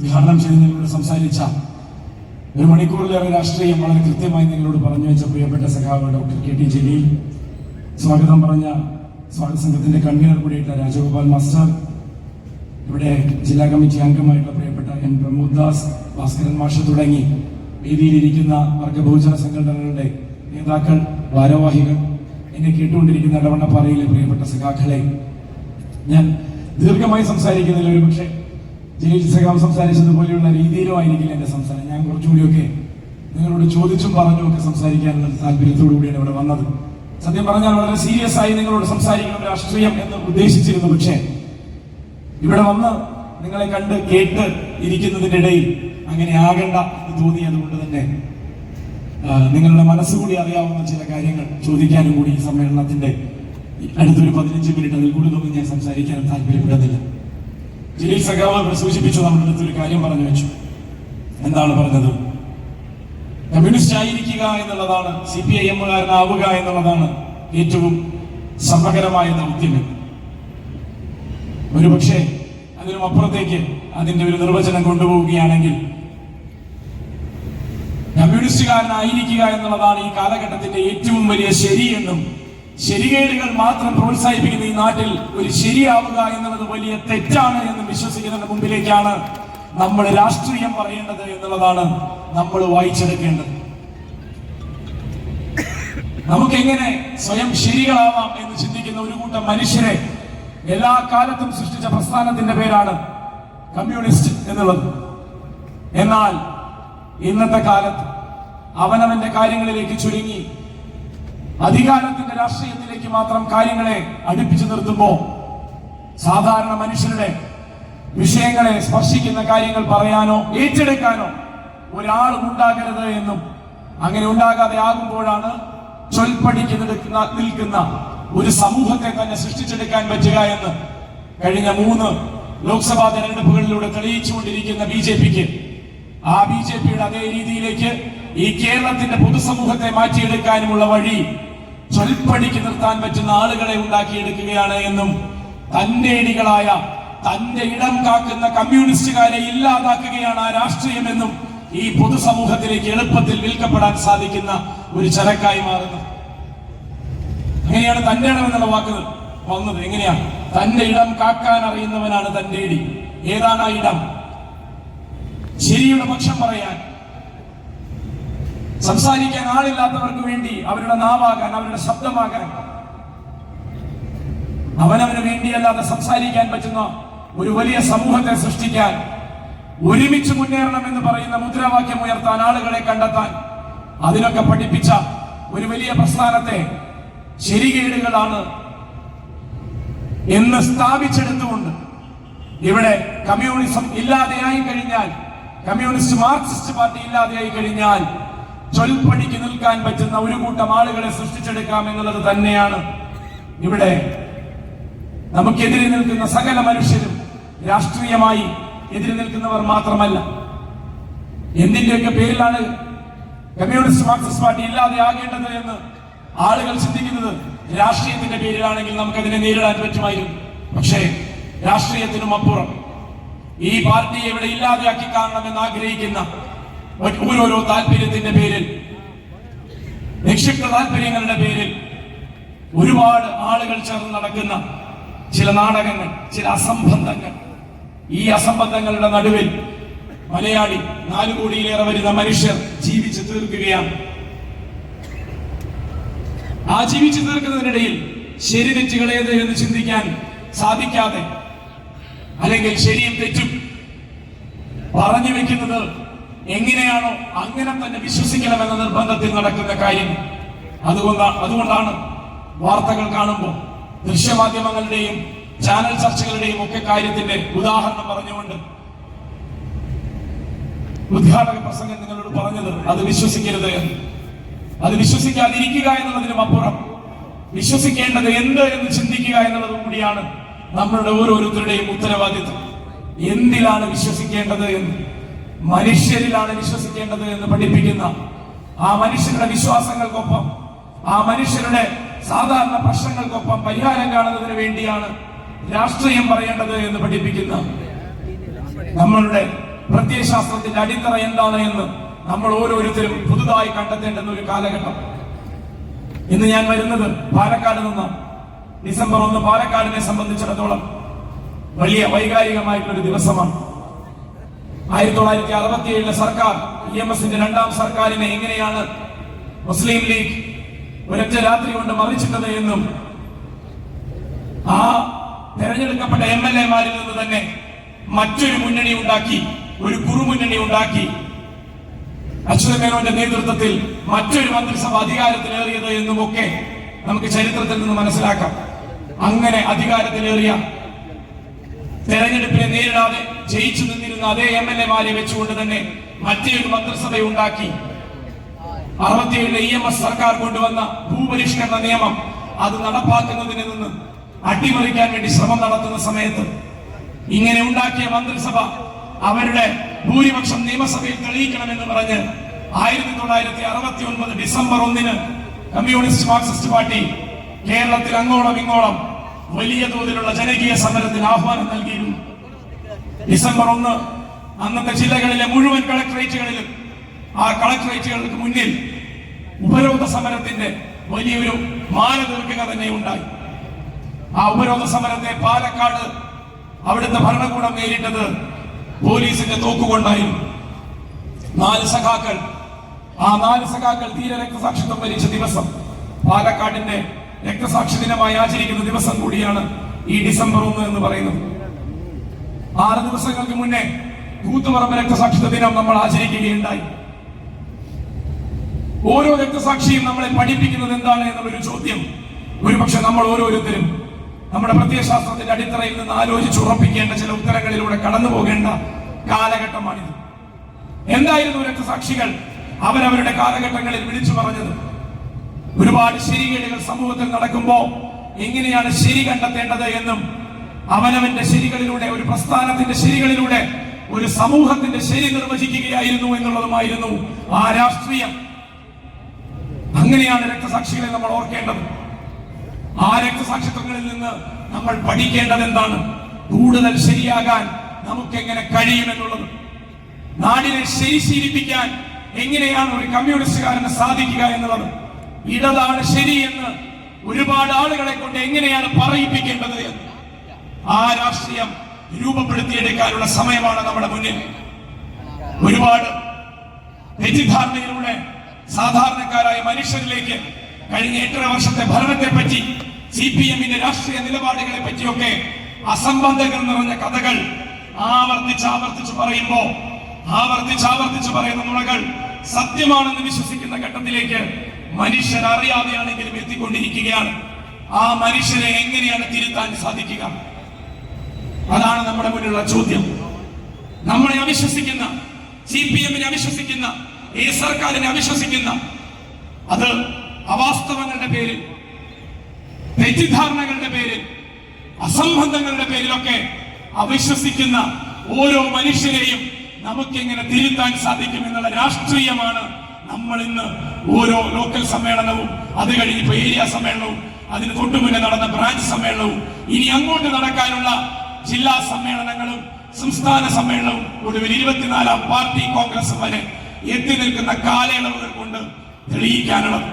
ഉദ്ഘാടനം ചെയ്ത് നിങ്ങളോട് സംസാരിച്ച ഒരു മണിക്കൂറിലേറെ രാഷ്ട്രീയം വളരെ കൃത്യമായി നിങ്ങളോട് പറഞ്ഞു വെച്ച പ്രിയപ്പെട്ട സഖാവ് ഡോക്ടർ കെ.ടി. ജലീൽ, സ്വാഗതം പറഞ്ഞ സ്വാഗത സംഘത്തിന്റെ കൺവീനർ കൂടിയിട്ടുള്ള രാജഗോപാൽ മാസ്റ്റർ, ഇവിടെ ജില്ലാ കമ്മിറ്റി അംഗമായിട്ടുള്ള പ്രിയപ്പെട്ട എൻ പ്രമോദ് ദാസ്, ഭാസ്കരൻ മാഷ് തുടങ്ങി വേദിയിലിരിക്കുന്ന വർഗബഹുജന സംഘടനകളുടെ നേതാക്കൾ, ഭാരവാഹികൾ, എന്നെ കേട്ടുകൊണ്ടിരിക്കുന്ന ഇടവണ്ണപ്പാറയിലെ പ്രിയപ്പെട്ട സഖാക്കളെ, ഞാൻ ദീർഘമായി സംസാരിക്കുന്നില്ല. ഒരു പക്ഷേ ജലീൽ സഖാവ് സംസാരിച്ചതുപോലെയുള്ള രീതിയിലും ആയിരിക്കില്ല എന്റെ സംസാരം. ഞാൻ കുറച്ചുകൂടിയൊക്കെ നിങ്ങളോട് ചോദിച്ചും പറഞ്ഞും ഒക്കെ സംസാരിക്കാനുള്ള താല്പര്യത്തോടു കൂടിയാണ് ഇവിടെ വന്നത്. സത്യം പറഞ്ഞാൽ വളരെ സീരിയസ് ആയി നിങ്ങളോട് സംസാരിക്കണം രാഷ്ട്രീയം എന്ന് ഉദ്ദേശിച്ചിരുന്നു. പക്ഷേ ഇവിടെ വന്ന് നിങ്ങളെ കണ്ട് കേട്ട് ഇരിക്കുന്നതിന്റെ ഇടയിൽ അങ്ങനെ ആകണ്ട എന്ന് തോന്നിയതുകൊണ്ട് തന്നെ നിങ്ങളുടെ മനസ്സുകൂടി അറിയാവുന്ന ചില കാര്യങ്ങൾ ചോദിക്കാനും കൂടി ഈ സമ്മേളനത്തിന്റെ അടുത്തൊരു 15 മിനിറ്റ് അതിൽ കൂടുതലൊന്നും ഞാൻ സംസാരിക്കാനും താല്പര്യപ്പെടുന്നില്ല. ജലീൽ സഖാവ് സൂചിപ്പിച്ചു, നമ്മുടെ അടുത്തൊരു കാര്യം പറഞ്ഞു വെച്ചു. എന്താണ് പറഞ്ഞത്? കമ്മ്യൂണിസ്റ്റ് ആയിരിക്കുക എന്നുള്ളതാണ്, CPIM-കാരനാവുക എന്നുള്ളതാണ് ഏറ്റവും ശ്രമകരമായ ദൗത്യം. ഒരുപക്ഷെ അതിനും അപ്പുറത്തേക്ക് അതിന്റെ ഒരു നിർവചനം കൊണ്ടുപോവുകയാണെങ്കിൽ കമ്മ്യൂണിസ്റ്റുകാരനായിരിക്കുക എന്നുള്ളതാണ് ഈ കാലഘട്ടത്തിന്റെ ഏറ്റവും വലിയ ശരിയെന്നും, ശരികേടുകൾ മാത്രം പ്രോത്സാഹിപ്പിക്കുന്ന ഈ നാട്ടിൽ ഒരു ശരിയാവുക എന്നുള്ളത് വലിയ തെറ്റാണ് എന്ന് വിശ്വസിക്കുന്നതിന് മുമ്പിലേക്കാണ് നമ്മൾ രാഷ്ട്രീയം പറയേണ്ടത് എന്നുള്ളതാണ് നമ്മൾ വായിച്ചെടുക്കേണ്ടത്. നമുക്കെങ്ങനെ സ്വയം ശരികളാവാം എന്ന് ചിന്തിക്കുന്ന ഒരു കൂട്ടം മനുഷ്യരെ എല്ലാ കാലത്തും സൃഷ്ടിച്ച പ്രസ്ഥാനത്തിന്റെ പേരാണ് കമ്മ്യൂണിസ്റ്റ് എന്നുള്ളത്. എന്നാൽ ഇന്നത്തെ കാലത്ത് അവനവന്റെ കാര്യങ്ങളിലേക്ക് ചുരുങ്ങി അധികാരത്തിന്റെ രാഷ്ട്രീയത്തിലേക്ക് മാത്രം കാര്യങ്ങളെ അടുപ്പിച്ചു നിർത്തുമ്പോൾ സാധാരണ മനുഷ്യരുടെ വിഷയങ്ങളെ സ്പർശിക്കുന്ന കാര്യങ്ങൾ പറയാനോ ഏറ്റെടുക്കാനോ ഒരാളും ഉണ്ടാകരുത് എന്നും, അങ്ങനെ ഉണ്ടാകാതെ ആകുമ്പോഴാണ് ചൊൽപ്പടിക്ക് നിൽക്കുന്ന ഒരു സമൂഹത്തെ തന്നെ സൃഷ്ടിച്ചെടുക്കാൻ പറ്റുക എന്ന് കഴിഞ്ഞ 3 ലോക്സഭാ തെരഞ്ഞെടുപ്പുകളിലൂടെ തെളിയിച്ചുകൊണ്ടിരിക്കുന്ന BJP-ക്ക് ആ BJP-യുടെ അതേ രീതിയിലേക്ക് ഈ കേരളത്തിന്റെ പൊതുസമൂഹത്തെ മാറ്റിയെടുക്കാനുമുള്ള വഴി ചൊൽപ്പടിക്ക് നിർത്താൻ പറ്റുന്ന ആളുകളെ ഉണ്ടാക്കിയെടുക്കുകയാണ് എന്നും, തന്റേടികളായ തന്റെ ഇടം കാക്കുന്ന കമ്മ്യൂണിസ്റ്റുകാരെ ഇല്ലാതാക്കുകയാണ് ആ രാഷ്ട്രീയമെന്നും ഈ പൊതുസമൂഹത്തിലേക്ക് എളുപ്പത്തിൽ വിൽക്കപ്പെടാൻ സാധിക്കുന്ന ഒരു ചരക്കായി മാറുന്നത്. അങ്ങനെയാണ് തന്റെ ഇടം എന്നുള്ള വാക്ക് വന്നത്. എങ്ങനെയാണ്? തന്റെ ഇടം കാക്കാൻ അറിയുന്നവനാണ് തന്റേടി. ഏതാണ് ആ ഇടം? ശരിയുടെ പക്ഷം പറയാൻ, സംസാരിക്കാൻ ആളില്ലാത്തവർക്ക് വേണ്ടി അവരുടെ നാവാകാൻ, അവരുടെ ശബ്ദമാകാൻ, അവനവന് വേണ്ടിയല്ലാതെ സംസാരിക്കാൻ പറ്റുന്ന ഒരു വലിയ സമൂഹത്തെ സൃഷ്ടിക്കാൻ, ഒരുമിച്ച് മുന്നേറണം എന്ന് പറയുന്ന മുദ്രാവാക്യം ഉയർത്താൻ, ആളുകളെ കണ്ടെത്താൻ, അതിനൊക്കെ പഠിപ്പിച്ച ഒരു വലിയ പ്രസ്ഥാനത്തെ ശരികേടുകളാണ് എന്ന് സ്ഥാപിച്ചെടുത്തുകൊണ്ട് ഇവിടെ കമ്മ്യൂണിസം ഇല്ലാതെയായി കഴിഞ്ഞാൽ, കമ്മ്യൂണിസ്റ്റ് മാർക്സിസ്റ്റ് പാർട്ടി ഇല്ലാതെയായി കഴിഞ്ഞാൽ ചൊൽപ്പടിക്ക് നിൽക്കാൻ പറ്റുന്ന ഒരു കൂട്ടം ആളുകളെ സൃഷ്ടിച്ചെടുക്കാം എന്നുള്ളത് തന്നെയാണ് ഇവിടെ നമുക്കെതിരെ നിൽക്കുന്ന സകല മനുഷ്യരും. രാഷ്ട്രീയമായി എതിരെ നിൽക്കുന്നവർ മാത്രമല്ല. എന്തിന്റെയൊക്കെ പേരിലാണ് കമ്മ്യൂണിസ്റ്റ് മാർക്സിസ്റ്റ് പാർട്ടി ഇല്ലാതെ ആകേണ്ടത് എന്ന് ആളുകൾ ചിന്തിക്കുന്നത്? രാഷ്ട്രീയത്തിന്റെ പേരിലാണെങ്കിൽ നമുക്കതിനെ നേരിടാൻ പറ്റുമായിരുന്നു. പക്ഷേ രാഷ്ട്രീയത്തിനും അപ്പുറം ഈ പാർട്ടിയെ ഇവിടെ ഇല്ലാതെയാക്കി കാണണമെന്ന് ആഗ്രഹിക്കുന്ന ഓരോരോ താല്പര്യത്തിന്റെ പേരിൽ, നിക്ഷിപ്ത താല്പര്യങ്ങളുടെ പേരിൽ ഒരുപാട് ആളുകൾ ചേർന്ന് നടക്കുന്ന ചില നാടകങ്ങൾ, ചില അസംബന്ധങ്ങൾ, ഈ അസംബന്ധങ്ങളുടെ നടുവിൽ മലയാളി 4 കോടിയിലേറെ വരുന്ന മനുഷ്യർ ജീവിച്ചു തീർക്കുകയാണ്. ആ ജീവിച്ചു തീർക്കുന്നതിനിടയിൽ ശരി തെറ്റുകൾ ഏത് എന്ന് ചിന്തിക്കാൻ സാധിക്കാതെ, അല്ലെങ്കിൽ ശരിയും തെറ്റും പറഞ്ഞു വെക്കുന്നത് എങ്ങനെയാണോ അങ്ങനെ തന്നെ വിശ്വസിക്കണമെന്ന നിർബന്ധത്തിൽ നടക്കുന്ന കാര്യം. അതുകൊണ്ടാണ് വാർത്തകൾ കാണുമ്പോൾ ദൃശ്യമാധ്യമങ്ങളുടെയും ചാനൽ ചർച്ചകളുടെയും ഒക്കെ കാര്യത്തിന്റെ ഉദാഹരണം പറഞ്ഞുകൊണ്ട് ഉദ്ഘാടക പ്രസംഗം നിങ്ങളോട് പറഞ്ഞത് അത് വിശ്വസിക്കരുത് എന്ന്. അത് വിശ്വസിക്കാതിരിക്കുക എന്നുള്ളതിനും അപ്പുറം വിശ്വസിക്കേണ്ടത് എന്ത് എന്ന് ചിന്തിക്കുക എന്നുള്ളതും കൂടിയാണ് നമ്മളുടെ ഓരോരുത്തരുടെയും ഉത്തരവാദിത്വം. എന്തിലാണ് വിശ്വസിക്കേണ്ടത് എന്ന്, മനുഷ്യരിലാണ് വിശ്വസിക്കേണ്ടത് എന്ന് പഠിപ്പിക്കുന്ന, ആ മനുഷ്യരുടെ വിശ്വാസങ്ങൾക്കൊപ്പം, ആ മനുഷ്യരുടെ സാധാരണ പ്രശ്നങ്ങൾക്കൊപ്പം പരിഹാരം കാണുന്നതിന് വേണ്ടിയാണ് രാഷ്ട്രീയം പറയേണ്ടത് എന്ന് പഠിപ്പിക്കുന്ന നമ്മളുടെ പ്രത്യയശാസ്ത്രത്തിന്റെ അടിത്തറ എന്താണ് എന്ന് നമ്മൾ ഓരോരുത്തരും പുതുതായി കണ്ടെത്തേണ്ടുന്ന ഒരു കാലഘട്ടം. ഇന്ന് ഞാൻ വരുന്നത് പാലക്കാട് നിന്നാണ്. ഡിസംബർ 1 പാലക്കാടിനെ സംബന്ധിച്ചിടത്തോളം വലിയ വൈകാരികമായിട്ടുള്ളൊരു ദിവസമാണ്. 1967 സർക്കാർ EMSന്റെ രണ്ടാം സർക്കാരിനെ എങ്ങനെയാണ് മുസ്ലിം ലീഗ് ഒരൊറ്റ രാത്രി കൊണ്ട് മറിച്ചിട്ടത് എന്നും ആ തെരഞ്ഞെടുക്കപ്പെട്ട MLA-മാരിൽ നിന്ന് തന്നെ മറ്റൊരു മുന്നണി ഉണ്ടാക്കി, ഒരു കുറുമുന്നണി ഉണ്ടാക്കി അച്യുതമേനോന്റെ നേതൃത്വത്തിൽ മറ്റൊരു മന്ത്രിസഭ അധികാരത്തിലേറിയത് എന്നുമൊക്കെ നമുക്ക് ചരിത്രത്തിൽ നിന്ന് മനസ്സിലാക്കാം. അങ്ങനെ അധികാരത്തിലേറിയ തെരഞ്ഞെടുപ്പിനെ നേരിടാതെ ജയിച്ചു നിന്നിരുന്ന അതേ MLA-മാരെ വെച്ചുകൊണ്ട് തന്നെ മറ്റൊരു മന്ത്രിസഭ ഉണ്ടാക്കി 67 EMS സർക്കാർ കൊണ്ടുവന്ന ഭൂപരിഷ്കരണ നിയമം അത് നടപ്പാക്കുന്നതിന് നിന്ന് അട്ടിമറിക്കാൻ വേണ്ടി ശ്രമം നടത്തുന്ന സമയത്ത് ഇങ്ങനെ ഉണ്ടാക്കിയ മന്ത്രിസഭ അവരുടെ ഭൂരിപക്ഷം നിയമസഭയിൽ തെളിയിക്കണമെന്ന് പറഞ്ഞ് 1969 ഡിസംബർ 1 കമ്മ്യൂണിസ്റ്റ് മാർക്സിസ്റ്റ് പാർട്ടി കേരളത്തിൽ അങ്ങോളം ഇങ്ങോളം വലിയ തോതിലുള്ള ജനകീയ സമരത്തിന് ആഹ്വാനം നൽകിയിരുന്നു. ഡിസംബർ 1 അന്നത്തെ ജില്ലകളിലെ മുഴുവൻ കളക്ടറേറ്റുകളിലും ആ കളക്ടറേറ്റുകൾക്ക് മുന്നിൽ ഉപരോധ സമരത്തിന്റെ വലിയൊരു മാല തീർക്കുക തന്നെ ഉണ്ടായി. ആ ഉപരോധ സമരത്തെ പാലക്കാട് അവിടുത്തെ ഭരണകൂടം നേരിട്ടത് പോലീസിന്റെ തോക്കുകൊണ്ടായിരുന്നു. 4 സഖാക്കൾ, ആ 4 സഖാക്കൾ ധീര രക്തസാക്ഷിത്വം വരിച്ച ദിവസം, പാലക്കാടിന്റെ രക്തസാക്ഷി ദിനമായി ആചരിക്കുന്ന ദിവസം കൂടിയാണ് ഈ ഡിസംബർ 1 എന്ന് പറയുന്നത്. 6 ദിവസങ്ങൾക്ക് മുന്നേ കൂത്തുപറമ്പ് രക്തസാക്ഷിത്വ ദിനം നമ്മൾ ആചരിക്കുകയുണ്ടായി. ഓരോ രക്തസാക്ഷിയും നമ്മളെ പഠിപ്പിക്കുന്നത് എന്താണ് എന്നുള്ളൊരു ചോദ്യം ഒരുപക്ഷെ നമ്മൾ ഓരോരുത്തരും നമ്മുടെ പ്രത്യയശാസ്ത്രത്തിന്റെ അടിത്തറയിൽ നിന്ന് ആലോചിച്ചുറപ്പിക്കേണ്ട ചില ഉത്തരങ്ങളിലൂടെ കടന്നു പോകേണ്ട കാലഘട്ടമാണിത്. എന്തായിരുന്നു രക്തസാക്ഷികൾ അവരവരുടെ കാലഘട്ടങ്ങളിൽ വിളിച്ചു പറഞ്ഞത്? ഒരുപാട് ശരികേടുകൾ സമൂഹത്തിൽ നടക്കുമ്പോ എങ്ങനെയാണ് ശരി കണ്ടെത്തേണ്ടത് എന്നും അവനവന്റെ ശരികളിലൂടെ, ഒരു പ്രസ്ഥാനത്തിന്റെ ശരികളിലൂടെ ഒരു സമൂഹത്തിന്റെ ശരി നിർവചിക്കുകയായിരുന്നു എന്നുള്ളതുമായിരുന്നു ആ രാഷ്ട്രീയം. അങ്ങനെയാണ് രക്തസാക്ഷികളെ നമ്മൾ ഓർക്കേണ്ടത്. ആ രക്തസാക്ഷിത്വങ്ങളിൽ നിന്ന് നമ്മൾ പഠിക്കേണ്ടത് എന്താണ്? കൂടുതൽ ശരിയാകാൻ നമുക്ക് എങ്ങനെ കഴിയുമെന്നുള്ളത്, നാടിനെ ശരിശീലിപ്പിക്കാൻ എങ്ങനെയാണ് ഒരു കമ്മ്യൂണിസ്റ്റുകാരന് സാധിക്കുക എന്നുള്ളത്, ഇടതാണ് ശരി എന്ന് ഒരുപാട് ആളുകളെ കൊണ്ട് എങ്ങനെയാണ് പറയിപ്പിക്കേണ്ടത് എന്ന് ആ രാഷ്ട്രീയം രൂപപ്പെടുത്തിയെടുക്കാനുള്ള സമയമാണ് നമ്മുടെ മുന്നിൽ. ഒരുപാട് തെറ്റിദ്ധാരണയിലൂടെ സാധാരണക്കാരായ മനുഷ്യരിലേക്ക് കഴിഞ്ഞ 8 വർഷത്തെ ഭരണത്തെ പറ്റി, CPM-ന്റെ രാഷ്ട്രീയ നിലപാടുകളെ പറ്റിയൊക്കെ അസംബന്ധങ്ങൾ നിറഞ്ഞ കഥകൾ ആവർത്തിച്ച് പറയുന്ന നുണകൾ സത്യമാണെന്ന് വിശ്വസിക്കുന്ന ഘട്ടത്തിലേക്ക് മനുഷ്യർ അറിയാതെയാണെങ്കിലും എത്തിക്കൊണ്ടിരിക്കുകയാണ്. ആ മനുഷ്യരെ എങ്ങനെയാണ് തിരുത്താൻ സാധിക്കുക? അതാണ് നമ്മുടെ മുന്നിലുള്ള ചോദ്യം. നമ്മളെ അവിശ്വസിക്കുന്ന, CPM-നെ അവിശ്വസിക്കുന്ന, ഈ സർക്കാരിനെ അവിശ്വസിക്കുന്ന, അത് അവാസ്തവങ്ങളുടെ പേരിൽ, തെറ്റിദ്ധാരണകളുടെ പേരിൽ, അസംബന്ധങ്ങളുടെ പേരിലൊക്കെ അവിശ്വസിക്കുന്ന ഓരോ മനുഷ്യരെയും നമുക്കെങ്ങനെ തിരുത്താൻ സാധിക്കും എന്നുള്ള രാഷ്ട്രീയമാണ് നമ്മൾ ഇന്ന് ഓരോ ലോക്കൽ സമ്മേളനവും, അത് കഴിഞ്ഞിപ്പോ ഏരിയ സമ്മേളനവും, അതിന് തൊട്ടുമുന്നേ നടന്ന ബ്രാഞ്ച് സമ്മേളനവും, ഇനി അങ്ങോട്ട് നടക്കാനുള്ള ജില്ലാ സമ്മേളനങ്ങളും സംസ്ഥാന സമ്മേളനവും, ഒടുവിൽ 24ാം പാർട്ടി കോൺഗ്രസ് വരെ എത്തി നിൽക്കുന്ന കാലയളവുകൾ കൊണ്ട് തെളിയിക്കാനുള്ളത്.